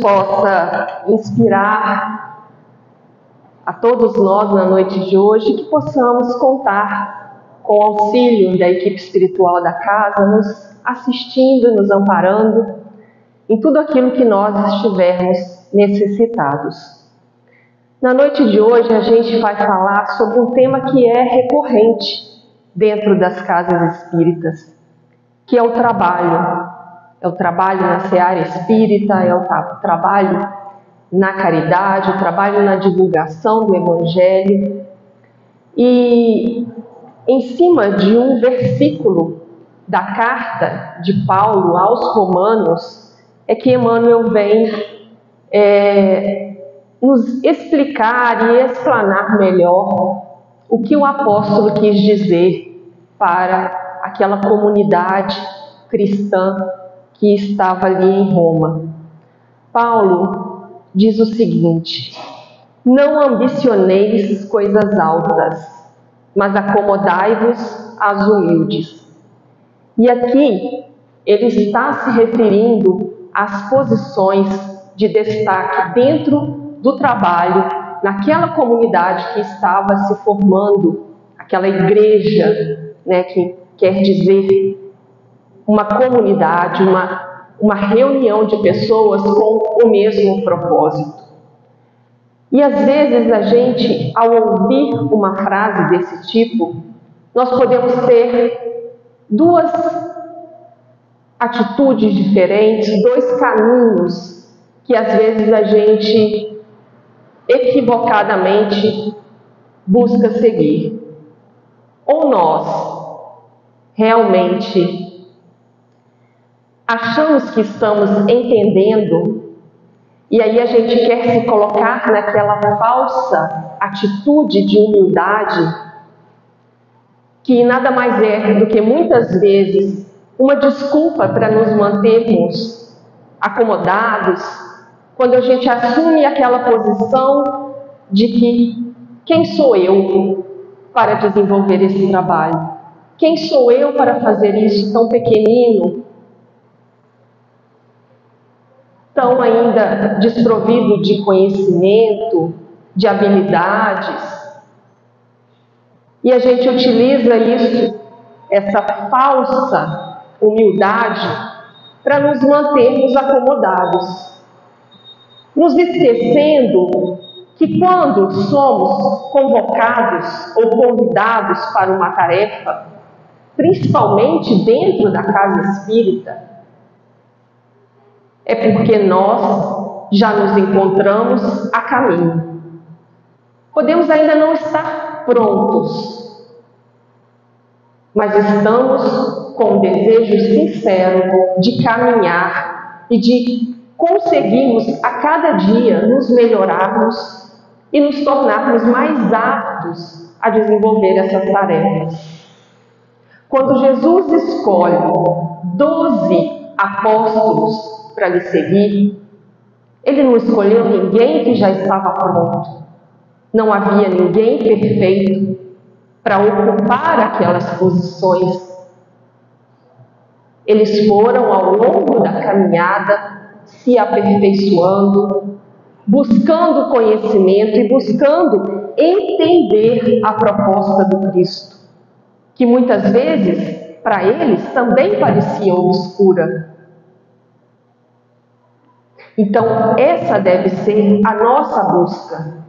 possa inspirar a todos nós na noite de hoje, que possamos contar com o auxílio da equipe espiritual da casa, nos assistindo, nos amparando em tudo aquilo que nós estivermos necessitados. Na noite de hoje a gente vai falar sobre um tema que é recorrente dentro das casas espíritas, que é o trabalho. É o trabalho na seara espírita, é o trabalho na caridade, o trabalho na divulgação do Evangelho. E em cima de um versículo da carta de Paulo aos Romanos, é que Emmanuel vem nos explicar e explanar melhor o que o apóstolo quis dizer para aquela comunidade cristã que estava ali em Roma. Paulo diz o seguinte: não ambicioneis coisas altas, mas acomodai-vos às humildes. E aqui ele está se referindo às posições de destaque dentro do trabalho, naquela comunidade que estava se formando, aquela igreja, que quer dizer uma comunidade, uma reunião de pessoas com o mesmo propósito. E às vezes a gente, ao ouvir uma frase desse tipo, nós podemos ter duas atitudes diferentes, dois caminhos que às vezes a gente equivocadamente busca seguir. Ou nós realmente achamos que estamos entendendo, e aí a gente quer se colocar naquela falsa atitude de humildade, que nada mais é do que muitas vezes uma desculpa para nos mantermos acomodados, quando a gente assume aquela posição de que quem sou eu para desenvolver esse trabalho? Quem sou eu para fazer isso tão pequenino, tão ainda desprovido de conhecimento, de habilidades? E a gente utiliza isso, essa falsa humildade, para nos mantermos acomodados, nos esquecendo que quando somos convocados ou convidados para uma tarefa, principalmente dentro da casa espírita, é porque nós já nos encontramos a caminho. Podemos ainda não estar prontos, mas estamos com um desejo sincero de caminhar e de conseguirmos a cada dia nos melhorarmos e nos tornarmos mais aptos a desenvolver essas tarefas. Quando Jesus escolhe 12 apóstolos para lhe seguir, ele não escolheu ninguém que já estava pronto. Não havia ninguém perfeito para ocupar aquelas posições. Eles foram, ao longo da caminhada, se aperfeiçoando, buscando conhecimento e buscando entender a proposta do Cristo, que muitas vezes, para eles, também parecia obscura. Então, essa deve ser a nossa busca.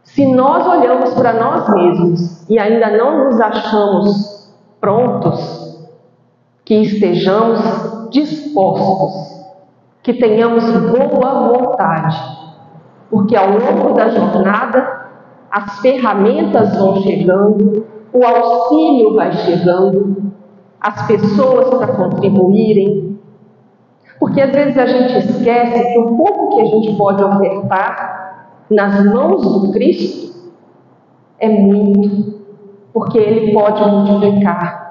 Se nós olhamos para nós mesmos e ainda não nos achamos prontos, que estejamos dispostos, que tenhamos boa vontade, porque ao longo da jornada as ferramentas vão chegando, o auxílio vai chegando, as pessoas para contribuírem, porque às vezes a gente esquece que o pouco que a gente pode ofertar nas mãos do Cristo é muito, porque Ele pode multiplicar.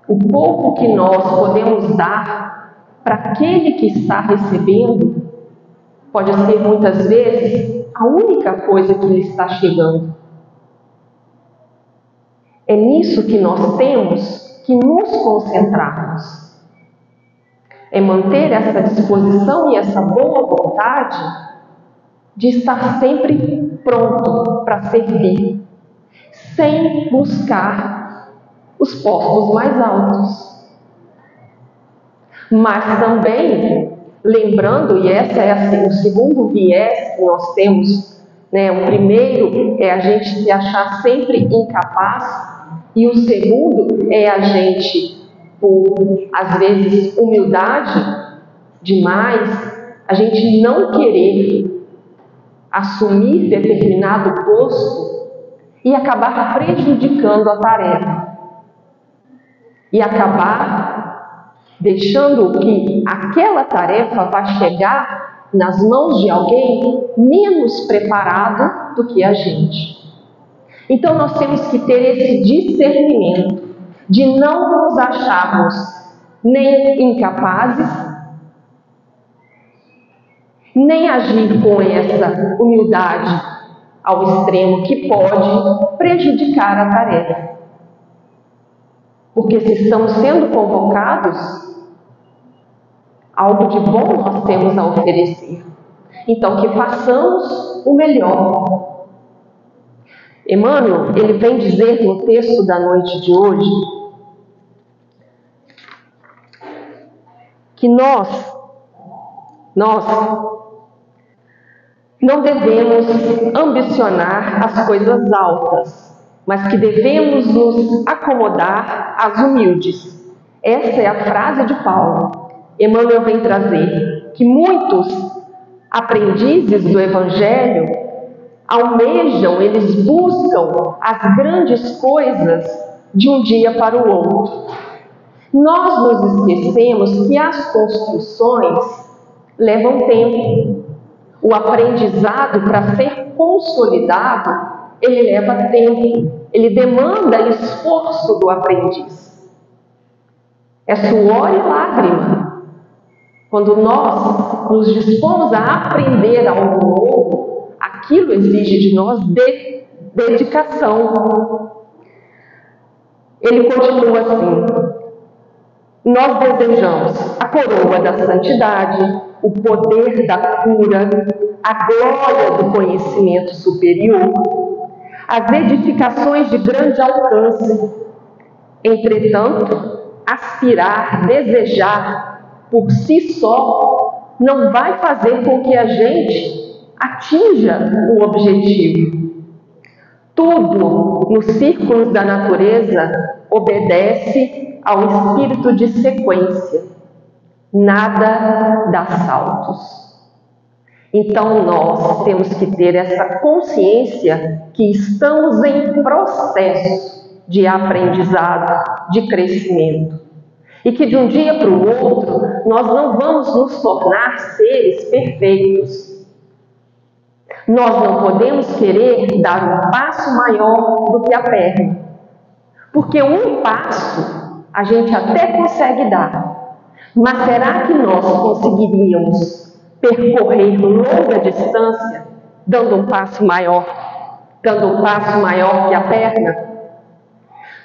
O pouco que nós podemos dar para aquele que está recebendo pode ser muitas vezes a única coisa que lhe está chegando. É nisso que nós temos que nos concentrarmos. é manter essa disposição e essa boa vontade de estar sempre pronto para servir, sem buscar os postos mais altos. Mas também, lembrando, e esse é assim, o segundo viés que nós temos, né? O primeiro é a gente se achar sempre incapaz, e o segundo é a gente, por às vezes humildade demais, a gente não querer assumir determinado posto e acabar prejudicando a tarefa. E acabar deixando que aquela tarefa vá chegar nas mãos de alguém menos preparado do que a gente. Então nós temos que ter esse discernimento de não nos acharmos nem incapazes, nem agir com essa humildade ao extremo que pode prejudicar a tarefa. Porque se estamos sendo convocados, algo de bom nós temos a oferecer. Então, que façamos o melhor. Emmanuel, ele vem dizer no texto da noite de hoje que nós não devemos ambicionar as coisas altas, mas que devemos nos acomodar às humildes. Essa é a frase de Paulo. Emmanuel vem trazer que muitos aprendizes do Evangelho almejam, eles buscam as grandes coisas de um dia para o outro. Nós nos esquecemos que as construções levam tempo. O aprendizado, para ser consolidado, ele leva tempo, ele demanda esforço do aprendiz. É suor e lágrima. Quando nós nos dispomos a aprender algo novo, aquilo exige de nós dedicação. Ele continua assim: nós desejamos a coroa da santidade, o poder da cura, a glória do conhecimento superior, as edificações de grande alcance. Entretanto, aspirar, desejar por si só não vai fazer com que a gente atinja o objetivo. Tudo nos círculos da natureza obedece ao espírito de sequência. Nada dá saltos. Então nós temos que ter essa consciência que estamos em processo de aprendizado, de crescimento. E que de um dia para o outro nós não vamos nos tornar seres perfeitos. Nós não podemos querer dar um passo maior do que a perna. Porque um passo a gente até consegue dar. Mas será que nós conseguiríamos percorrer longa distância dando um passo maior que a perna?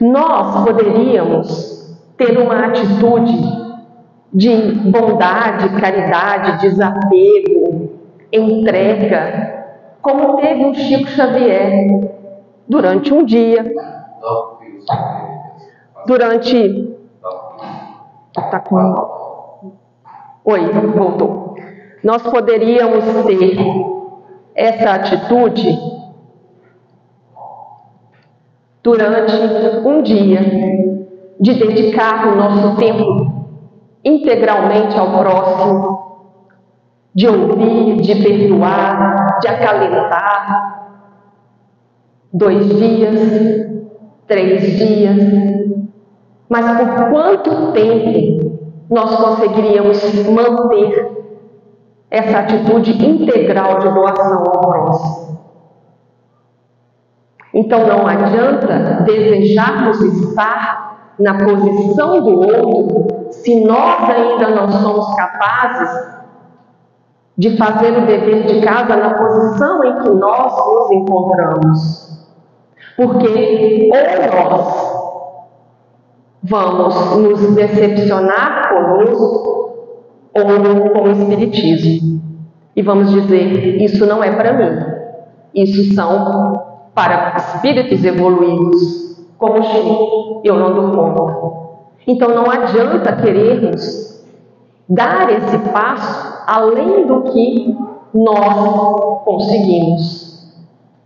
Nós poderíamos ter uma atitude de bondade, caridade, desapego, entrega, como teve um Chico Xavier durante um dia, voltou. Nós poderíamos ter essa atitude durante um dia, de dedicar o nosso tempo integralmente ao próximo, de ouvir, de perdoar, de acalentar. 2 dias, 3 dias. Mas por quanto tempo nós conseguiríamos manter essa atitude integral de doação ao próximo? Então não adianta desejarmos estar na posição do outro se nós ainda não somos capazes de fazer o dever de casa na posição em que nós nos encontramos. Porque ou nós vamos nos decepcionar conosco, ou com o espiritismo. E vamos dizer, isso não é para mim. Isso são para espíritos evoluídos, como Chico, eu não dou conta. Então não adianta querermos dar esse passo além do que nós conseguimos.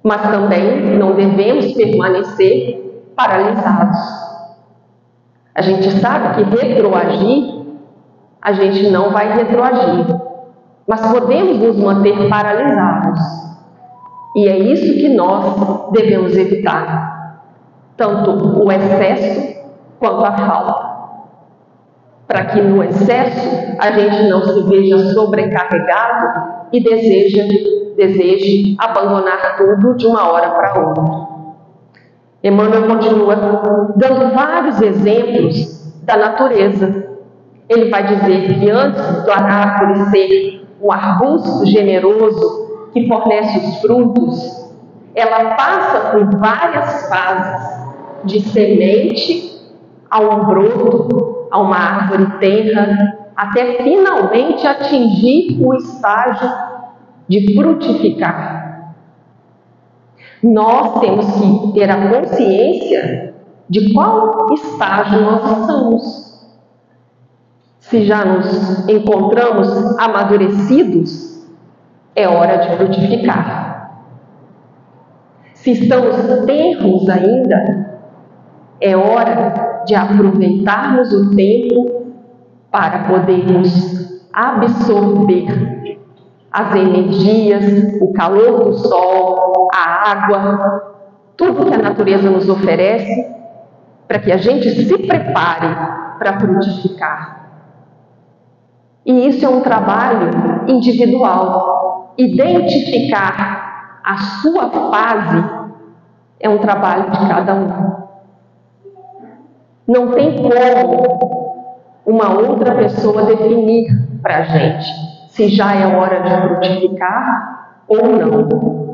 Mas também não devemos permanecer paralisados. A gente sabe que retroagir, a gente não vai retroagir, mas podemos nos manter paralisados. E é isso que nós devemos evitar, tanto o excesso quanto a falta. Para que no excesso a gente não se veja sobrecarregado e deseje abandonar tudo de uma hora para outra. Emmanuel continua dando vários exemplos da natureza. Ele vai dizer que antes da árvore ser um arbusto generoso que fornece os frutos, ela passa por várias fases, de semente a um broto, a uma árvore tenra, até finalmente atingir o estágio de frutificar. Nós temos que ter a consciência de qual estágio nós estamos. Se já nos encontramos amadurecidos, é hora de frutificar. Se estamos tenros ainda, é hora de aproveitarmos o tempo para podermos absorver as energias, o calor do sol, a água, tudo que a natureza nos oferece, para que a gente se prepare para frutificar. E isso é um trabalho individual. Identificar a sua fase é um trabalho de cada um. Não tem como uma outra pessoa definir para a gente se já é hora de frutificar ou não.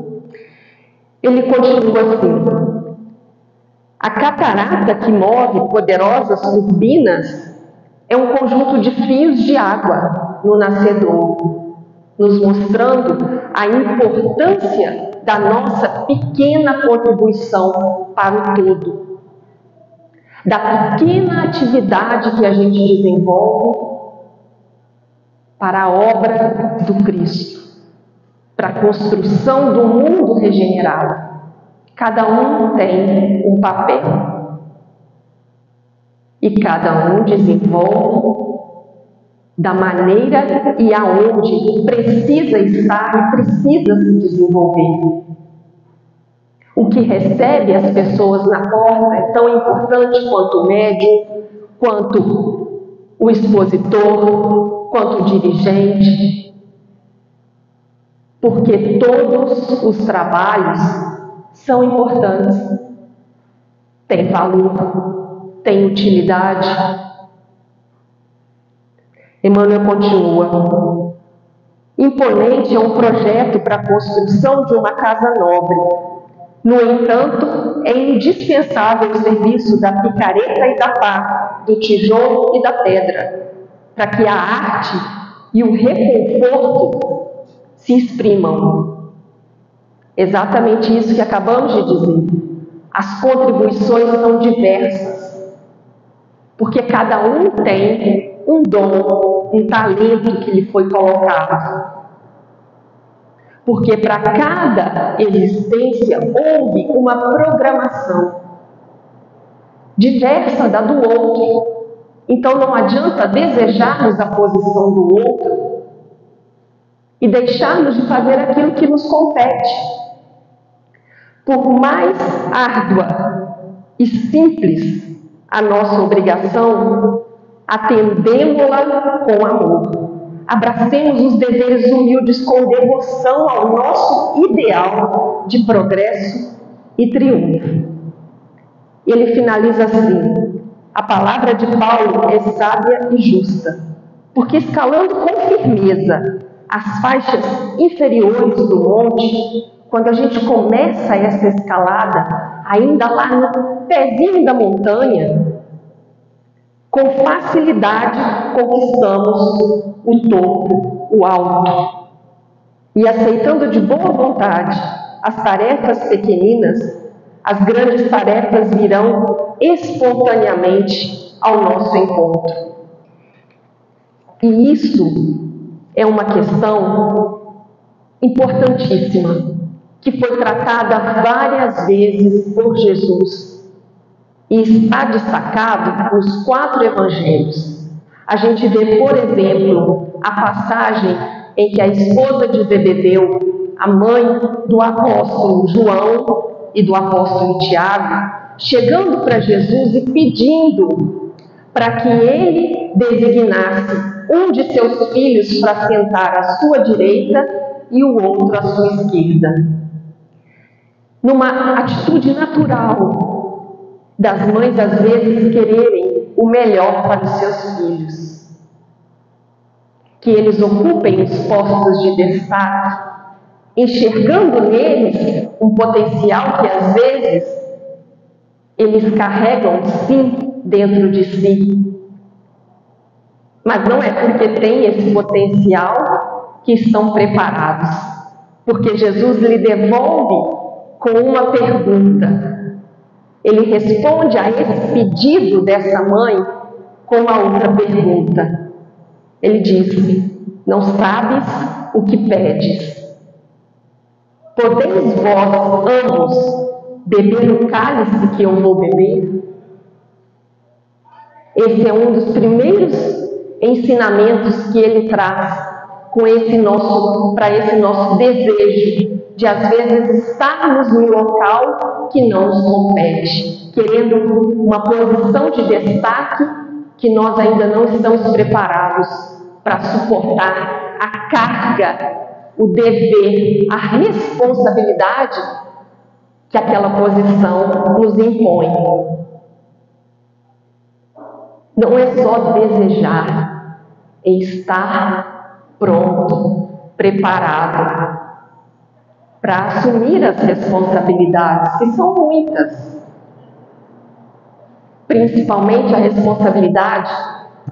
Ele continua assim: a catarata que move poderosas turbinas é um conjunto de fios de água no nascedouro, nos mostrando a importância da nossa pequena contribuição para o todo, da pequena atividade que a gente desenvolve para a obra do Cristo, para a construção do mundo regenerado. Cada um tem um papel. E cada um desenvolve da maneira e aonde precisa estar e precisa se desenvolver. O que recebe as pessoas na porta é tão importante quanto o médium, quanto o expositor, quanto o dirigente. Porque todos os trabalhos são importantes, têm valor, tem utilidade. Emmanuel continua: imponente é um projeto para a construção de uma casa nobre. No entanto, é indispensável o serviço da picareta e da pá, do tijolo e da pedra, para que a arte e o reconforto se exprimam. Exatamente isso que acabamos de dizer. As contribuições são diversas, porque cada um tem um dom, um talento que lhe foi colocado. Porque para cada existência houve uma programação diversa da do outro. Então não adianta desejarmos a posição do outro e deixarmos de fazer aquilo que nos compete. Por mais árdua e simples a nossa obrigação, atendemo-la com amor. Abracemos os deveres humildes com devoção ao nosso ideal de progresso e triunfo. Ele finaliza assim: a palavra de Paulo é sábia e justa, porque escalando com firmeza as faixas inferiores do monte, quando a gente começa essa escalada, ainda lá no pezinho da montanha, com facilidade conquistamos o topo, o alto. E aceitando de boa vontade as tarefas pequeninas, as grandes tarefas virão espontaneamente ao nosso encontro. E isso é uma questão importantíssima, que foi tratada várias vezes por Jesus e está destacado nos 4 evangelhos. A gente vê, por exemplo, a passagem em que a esposa de Zebedeu, a mãe do apóstolo João e do apóstolo Tiago, chegando para Jesus e pedindo para que ele designasse um de seus filhos para sentar à sua direita e o outro à sua esquerda. Numa atitude natural das mães, às vezes, quererem o melhor para os seus filhos. Que eles ocupem os postos de destaque, enxergando neles um potencial que, às vezes, eles carregam, sim, dentro de si. Mas não é porque tem esse potencial que estão preparados. Porque Jesus lhe devolve com uma pergunta. Ele responde a esse pedido dessa mãe com uma outra pergunta. Ele diz: não sabes o que pedes. Podeis vós ambos beber o cálice que eu vou beber? Esse é um dos primeiros ensinamentos que ele traz para esse nosso desejo de, às vezes, estarmos num local que não nos compete, querendo uma posição de destaque que nós ainda não estamos preparados para suportar a carga, o dever, a responsabilidade que aquela posição nos impõe. Não é só desejar, é estar pronto, preparado para assumir as responsabilidades, que são muitas. Principalmente a responsabilidade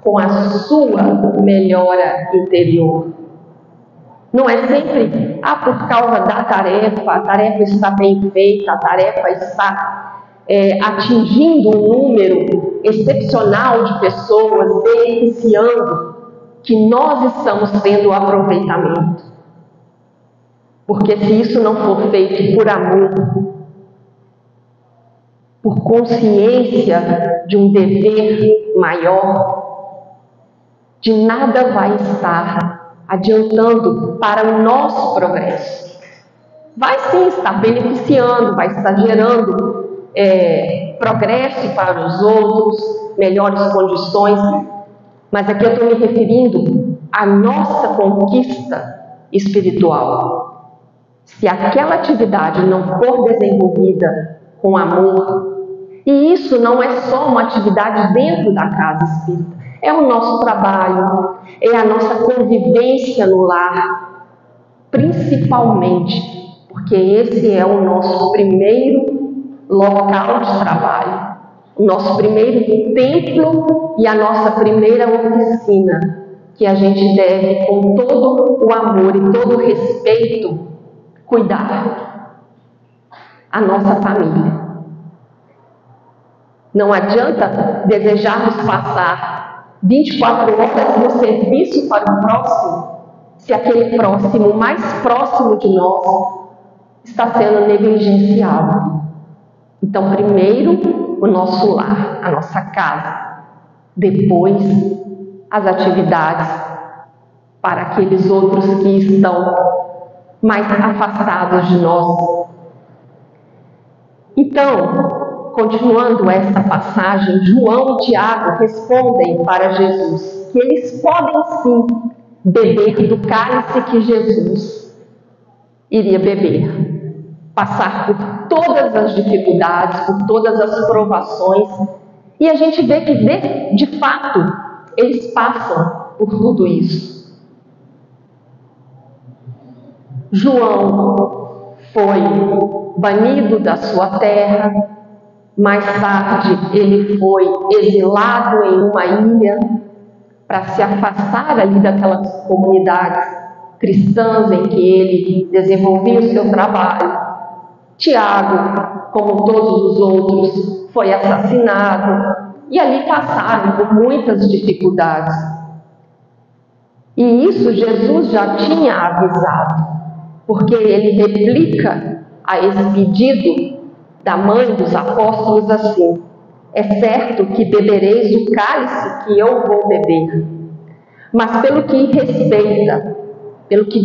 com a sua melhora interior. Não é sempre, por causa da tarefa, a tarefa está bem feita, a tarefa está atingindo um número excepcional de pessoas, beneficiando, que nós estamos tendo o aproveitamento. Porque se isso não for feito por amor, por consciência de um dever maior, de nada vai estar adiantando para o nosso progresso. Vai sim estar beneficiando, vai estar gerando progresso para os outros, melhores condições, mas aqui eu estou me referindo à nossa conquista espiritual. Se aquela atividade não for desenvolvida com amor, e isso não é só uma atividade dentro da casa espírita, é o nosso trabalho, é a nossa convivência no lar, principalmente, porque esse é o nosso primeiro local de trabalho, o nosso primeiro templo e a nossa primeira oficina, que a gente deve, com todo o amor e todo o respeito, cuidar. A nossa família. Não adianta desejarmos passar 24 horas no serviço para o próximo, se aquele próximo mais próximo de nós está sendo negligenciado. Então, primeiro o nosso lar, a nossa casa, depois as atividades para aqueles outros que estão mais afastados de nós. Então, continuando essa passagem, João e Tiago respondem para Jesus que eles podem sim beber do cálice que Jesus iria beber. Passar por todas as dificuldades, por todas as provações. E a gente vê que, de fato, eles passam por tudo isso. João foi banido da sua terra, Mais tarde, ele foi exilado em uma ilha para se afastar ali daquelas comunidades cristãs em que ele desenvolvia o seu trabalho. Tiago, como todos os outros, foi assassinado e ali passaram por muitas dificuldades. E isso Jesus já tinha avisado, porque ele replica a esse pedido da mãe dos apóstolos assim: é certo que bebereis o cálice que eu vou beber, mas pelo que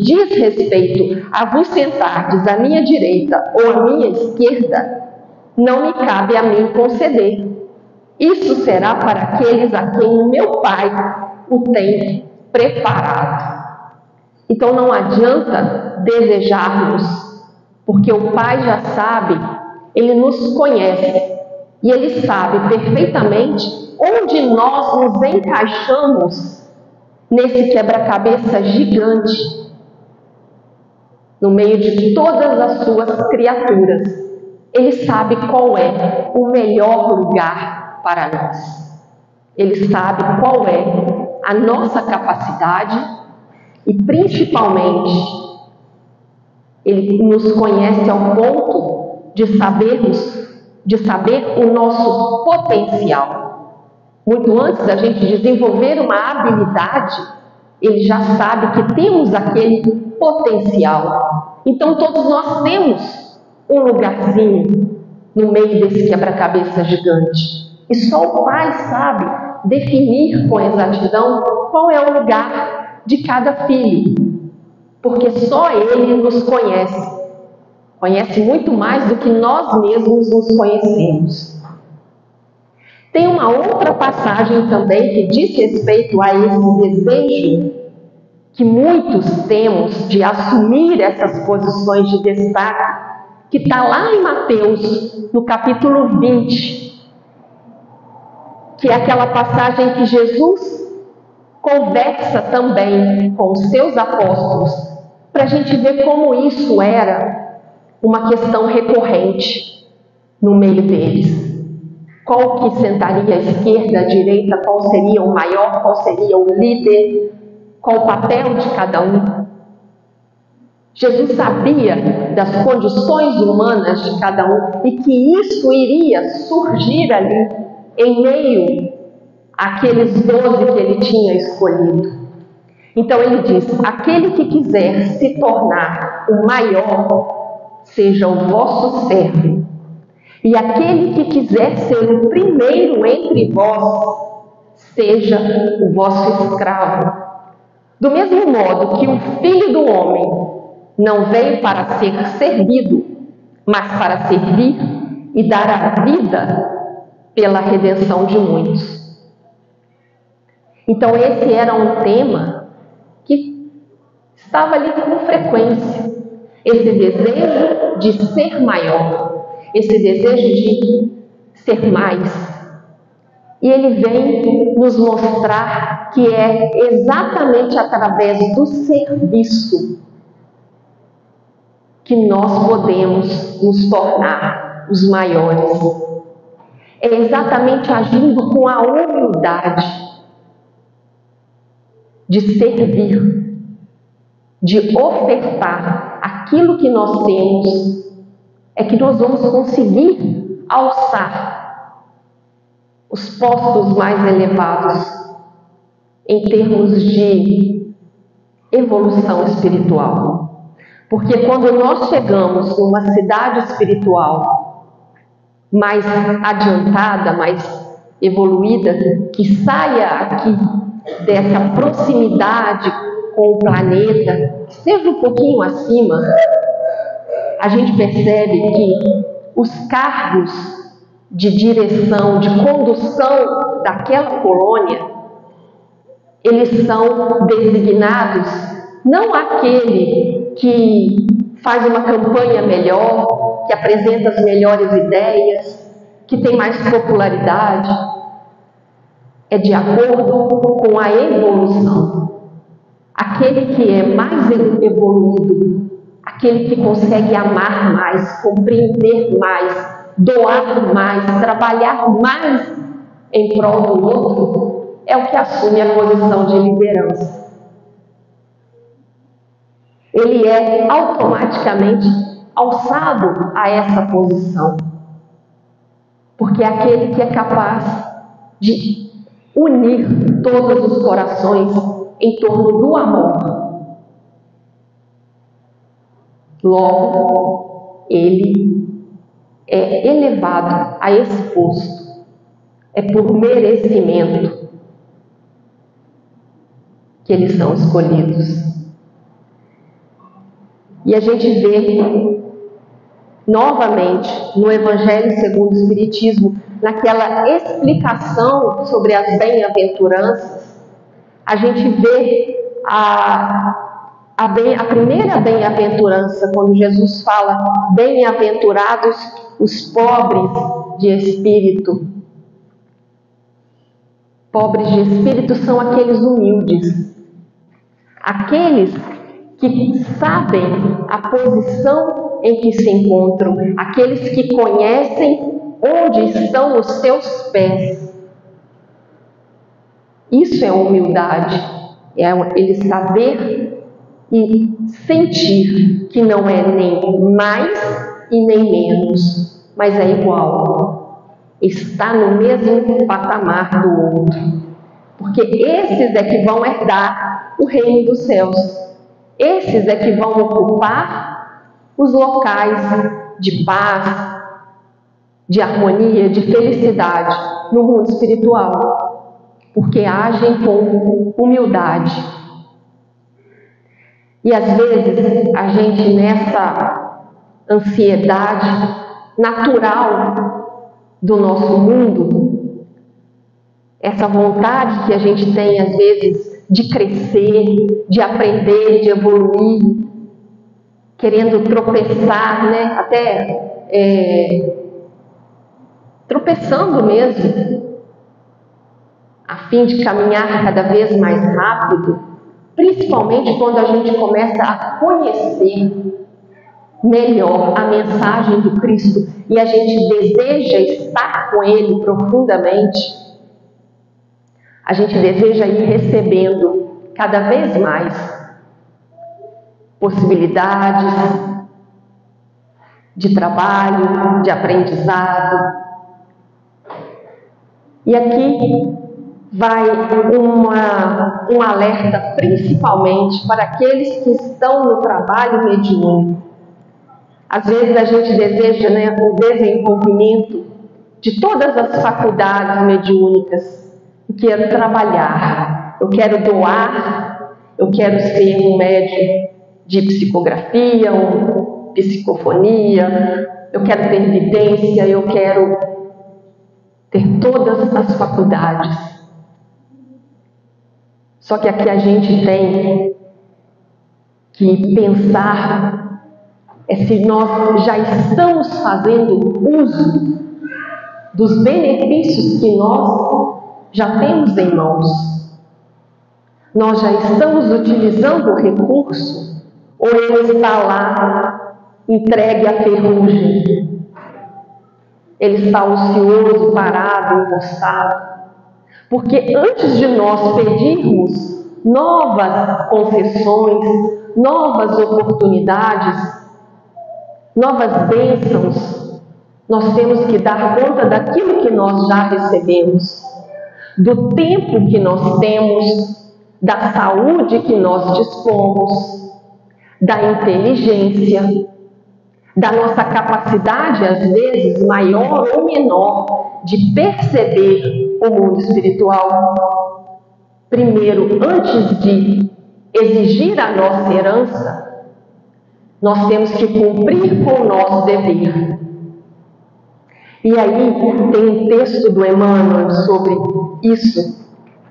diz respeito a vos sentardes à minha direita ou à minha esquerda, não me cabe a mim conceder. Isso será para aqueles a quem o meu Pai o tem preparado. Então não adianta desejarmos, porque o Pai já sabe, Ele nos conhece e Ele sabe perfeitamente onde nós nos encaixamos nesse quebra-cabeça gigante, no meio de todas as suas criaturas. Ele sabe qual é o melhor lugar para nós. Ele sabe qual é a nossa capacidade e, principalmente, Ele nos conhece ao ponto de saber o nosso potencial. Muito antes da gente desenvolver uma habilidade, Ele já sabe que temos aquele potencial. Então todos nós temos um lugarzinho no meio desse quebra-cabeça gigante. E só o Pai sabe definir com exatidão qual é o lugar de cada filho. Porque só Ele nos conhece. Conhece muito mais do que nós mesmos nos conhecemos. Tem uma outra passagem também que diz respeito a esse desejo que muitos temos de assumir essas posições de destaque, que está lá em Mateus, no capítulo 20, que é aquela passagem que Jesus conversa também com os seus apóstolos, para a gente ver como isso era uma questão recorrente no meio deles. Qual que sentaria à esquerda, à direita, qual seria o maior, qual seria o líder, qual o papel de cada um. Jesus sabia das condições humanas de cada um e que isso iria surgir ali em meio àqueles 12 que ele tinha escolhido. Então ele diz: aquele que quiser se tornar o maior, seja o vosso servo. E aquele que quiser ser o primeiro entre vós, seja o vosso escravo. Do mesmo modo que o Filho do Homem não veio para ser servido, mas para servir e dar a vida pela redenção de muitos. Então esse era um tema que estava ali com frequência. Esse desejo de ser maior. Esse desejo de ser mais. E ele vem nos mostrar que é exatamente através do serviço que nós podemos nos tornar os maiores. É exatamente agindo com a humildade de servir, de ofertar aquilo que nós temos, é que nós vamos conseguir alçar os postos mais elevados em termos de evolução espiritual. Porque quando nós chegamos numa cidade espiritual mais adiantada, mais evoluída, que saia aqui dessa proximidade com o planeta, que seja um pouquinho acima, a gente percebe que os cargos de direção, de condução daquela colônia, eles são designados não aquele que faz uma campanha melhor, que apresenta as melhores ideias, que tem mais popularidade. É de acordo com a evolução. Aquele que é mais evoluído, aquele que consegue amar mais, compreender mais, doar mais, trabalhar mais em prol do outro, é o que assume a posição de liderança. Ele é automaticamente alçado a essa posição, porque é aquele que é capaz de unir todos os corações em torno do amor. Logo, ele é elevado a esse posto. É por merecimento que eles são escolhidos. E a gente vê novamente no Evangelho segundo o Espiritismo, naquela explicação sobre as bem-aventuranças, a gente vê a primeira bem-aventurança, quando Jesus fala: bem-aventurados os pobres de espírito. Pobres de espírito são aqueles humildes, aqueles que sabem a posição em que se encontram, aqueles que conhecem onde estão os seus pés. Isso é humildade, é ele saber e sentir que não é nem mais e nem menos, mas é igual, está no mesmo patamar do outro, porque esses é que vão herdar o reino dos céus. Esses é que vão ocupar os locais de paz, de harmonia, de felicidade no mundo espiritual, porque agem com humildade. E às vezes a gente, nessa ansiedade natural do nosso mundo, essa vontade que a gente tem às vezes de crescer, de aprender, de evoluir, querendo tropeçar, né? Até tropeçando mesmo, a fim de caminhar cada vez mais rápido, principalmente quando a gente começa a conhecer melhor a mensagem do Cristo e a gente deseja estar com Ele profundamente. A gente deseja ir recebendo cada vez mais possibilidades de trabalho, de aprendizado. E aqui vai um alerta principalmente para aqueles que estão no trabalho mediúnico. Às vezes a gente deseja, né, o desenvolvimento de todas as faculdades mediúnicas. Eu quero trabalhar, eu quero doar, eu quero ser um médium de psicografia, um psicofonia, eu quero ter vidência, eu quero ter todas as faculdades. Só que aqui a gente tem que pensar se nós já estamos fazendo uso dos benefícios que nós já temos em mãos. Nós já estamos utilizando o recurso ou ele está lá entregue à ferrugem? Ele está ocioso, parado, encostado? Porque antes de nós pedirmos novas concessões, novas oportunidades, novas bênçãos, nós temos que dar conta daquilo que nós já recebemos, do tempo que nós temos, da saúde que nós dispomos, da inteligência, da nossa capacidade, às vezes, maior ou menor, de perceber o mundo espiritual. Primeiro, antes de exigir a nossa herança, nós temos que cumprir com o nosso dever. E aí tem um texto do Emmanuel sobre isso,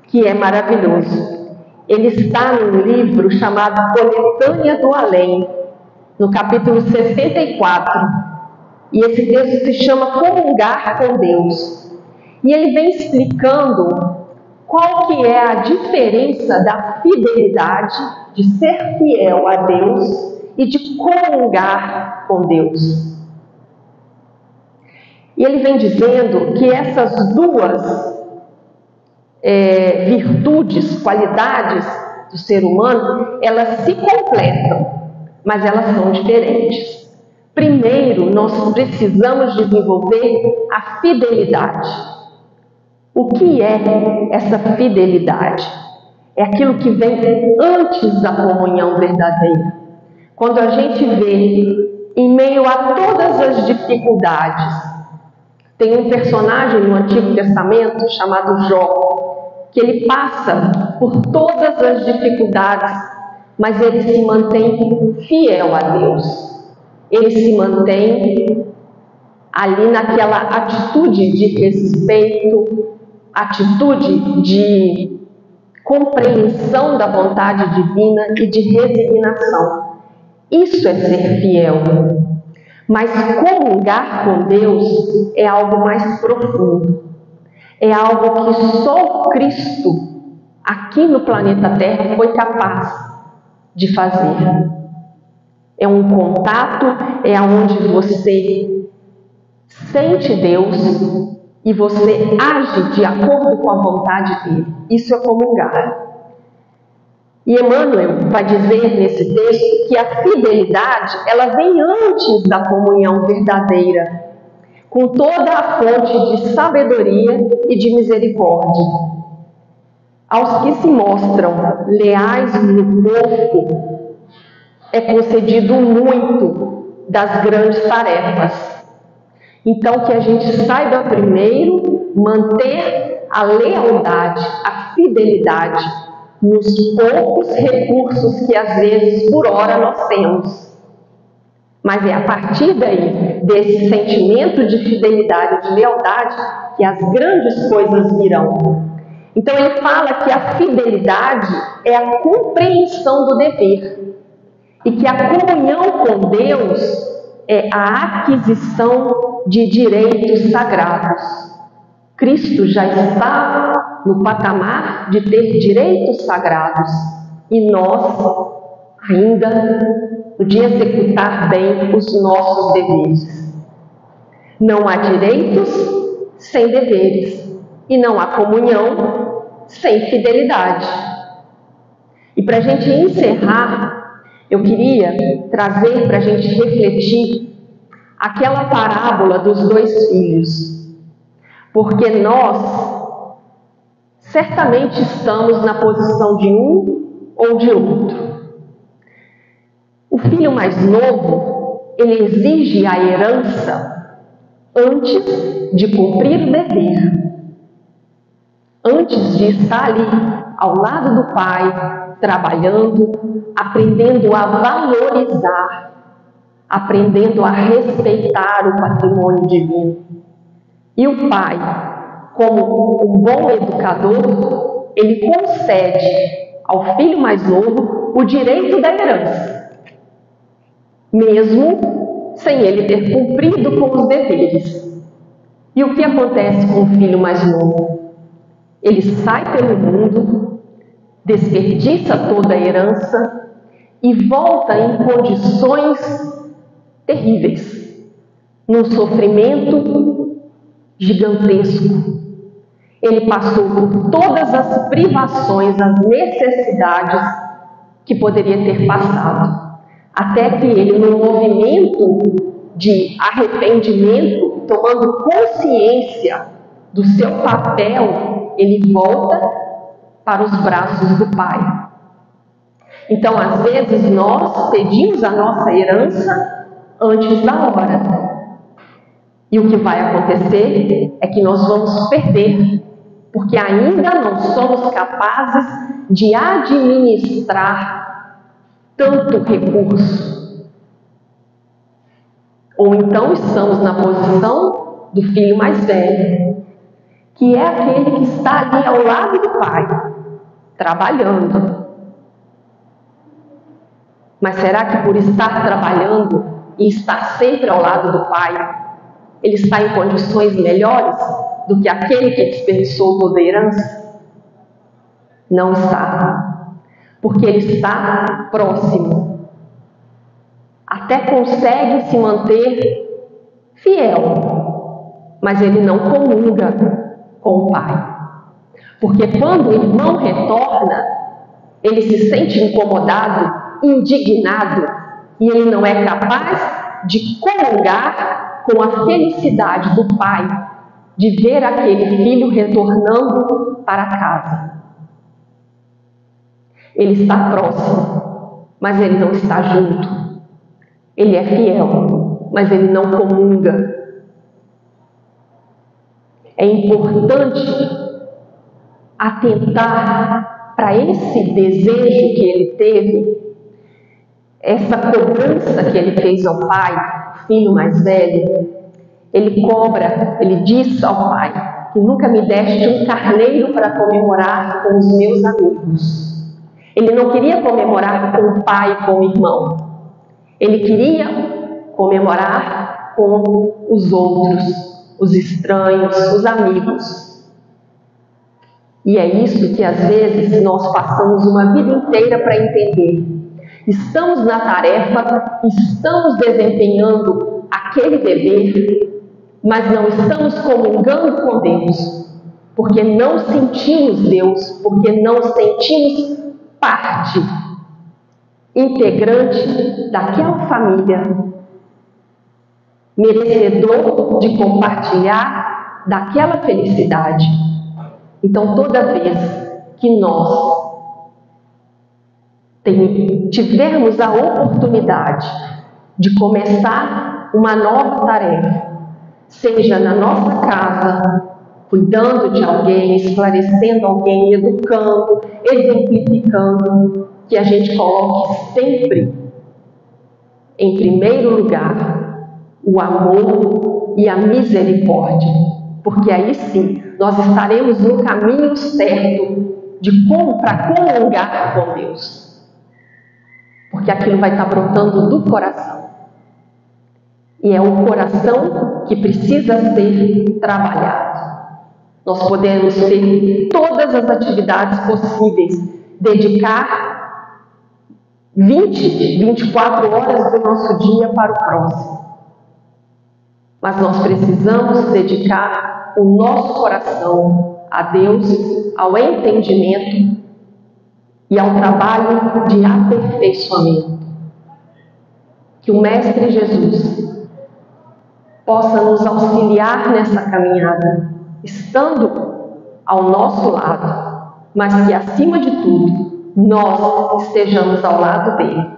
que é maravilhoso. Ele está num livro chamado Coletânea do Além, no capítulo 64. E esse texto se chama Comungar com Deus. E ele vem explicando qual que é a diferença da fidelidade, de ser fiel a Deus, e de comungar com Deus. E ele vem dizendo que essas duas virtudes, qualidades do ser humano, elas se completam, mas elas são diferentes. Primeiro, nós precisamos desenvolver a fidelidade. O que é essa fidelidade? É aquilo que vem antes da comunhão verdadeira. Quando a gente vê, em meio a todas as dificuldades, tem um personagem no Antigo Testamento chamado Jó, que ele passa por todas as dificuldades, mas ele se mantém fiel a Deus. Ele se mantém ali naquela atitude de respeito, atitude de compreensão da vontade divina e de resignação. Isso é ser fiel. Mas comungar com Deus é algo mais profundo. É algo que só Cristo, aqui no planeta Terra, foi capaz de fazer. É um contato, é onde você sente Deus e você age de acordo com a vontade dele. Isso é comungar. E Emmanuel vai dizer nesse texto que a fidelidade, ela vem antes da comunhão verdadeira, com toda a fonte de sabedoria e de misericórdia. Aos que se mostram leais no corpo, é concedido muito das grandes tarefas. Então, que a gente saiba primeiro manter a lealdade, a fidelidade nos poucos recursos que às vezes por hora nós temos. Mas é a partir daí, desse sentimento de fidelidade, de lealdade, que as grandes coisas virão. Então ele fala que a fidelidade é a compreensão do dever e que a comunhão com Deus é a aquisição de direitos sagrados. Cristo já está no patamar de ter direitos sagrados e nós ainda de executar bem os nossos deveres. Não há direitos sem deveres e não há comunhão sem fidelidade. E para a gente encerrar, eu queria trazer para a gente refletir aquela parábola dos 2 filhos, porque nós certamente estamos na posição de um ou de outro. O filho mais novo, ele exige a herança antes de cumprir o dever, antes de estar ali ao lado do pai, trabalhando, aprendendo a valorizar, aprendendo a respeitar o patrimônio divino. E o pai, como um bom educador, ele concede ao filho mais novo o direito da herança, mesmo sem ele ter cumprido com os deveres. E o que acontece com o filho mais novo? Ele sai pelo mundo, desperdiça toda a herança e volta em condições terríveis, num sofrimento gigantesco. Ele passou por todas as privações, as necessidades que poderia ter passado, até que ele, num movimento de arrependimento, tomando consciência do seu papel, ele volta para os braços do Pai. Então, às vezes, nós pedimos a nossa herança antes da hora. E o que vai acontecer é que nós vamos perder, porque ainda não somos capazes de administrar tanto recurso. Ou então estamos na posição do filho mais velho, que é aquele que está ali ao lado do pai, trabalhando. Mas será que por estar trabalhando e estar sempre ao lado do pai, ele está em condições melhores do que aquele que desperdiçou toda a herança? Não está, porque ele está próximo. Até consegue se manter fiel, mas ele não comunga com o pai. Porque quando o irmão retorna, ele se sente incomodado, indignado, e ele não é capaz de comungar com a felicidade do pai de ver aquele filho retornando para casa. Ele está próximo, mas ele não está junto. Ele é fiel, mas ele não comunga. É importante atentar para esse desejo que ele teve, essa cobrança que ele fez ao pai, o filho mais velho. Ele cobra, ele diz ao pai que nunca me deste um carneiro para comemorar com os meus amigos. Ele não queria comemorar com o pai e com o irmão. Ele queria comemorar com os outros, os estranhos, os amigos. E é isso que às vezes nós passamos uma vida inteira para entender. Estamos na tarefa, estamos desempenhando aquele dever, mas não estamos comungando com Deus, porque não sentimos Deus, porque não sentimos parte integrante daquela família, merecedor de compartilhar daquela felicidade. Então, toda vez que nós tivermos a oportunidade de começar uma nova tarefa, seja na nossa casa, cuidando de alguém, esclarecendo alguém, educando, exemplificando, que a gente coloque sempre em primeiro lugar o amor e a misericórdia, porque aí sim nós estaremos no caminho certo para comungar com Deus, porque aquilo vai estar brotando do coração, e é o coração que precisa ser trabalhado. Nós podemos ter todas as atividades possíveis, dedicar 24 horas do nosso dia para o próximo, mas nós precisamos dedicar o nosso coração a Deus, ao entendimento e ao trabalho de aperfeiçoamento. Que o Mestre Jesus possa nos auxiliar nessa caminhada, estando ao nosso lado, mas que acima de tudo nós estejamos ao lado dele,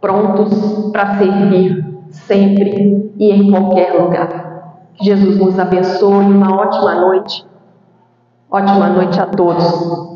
prontos para servir sempre e em qualquer lugar. Que Jesus nos abençoe, uma ótima noite a todos.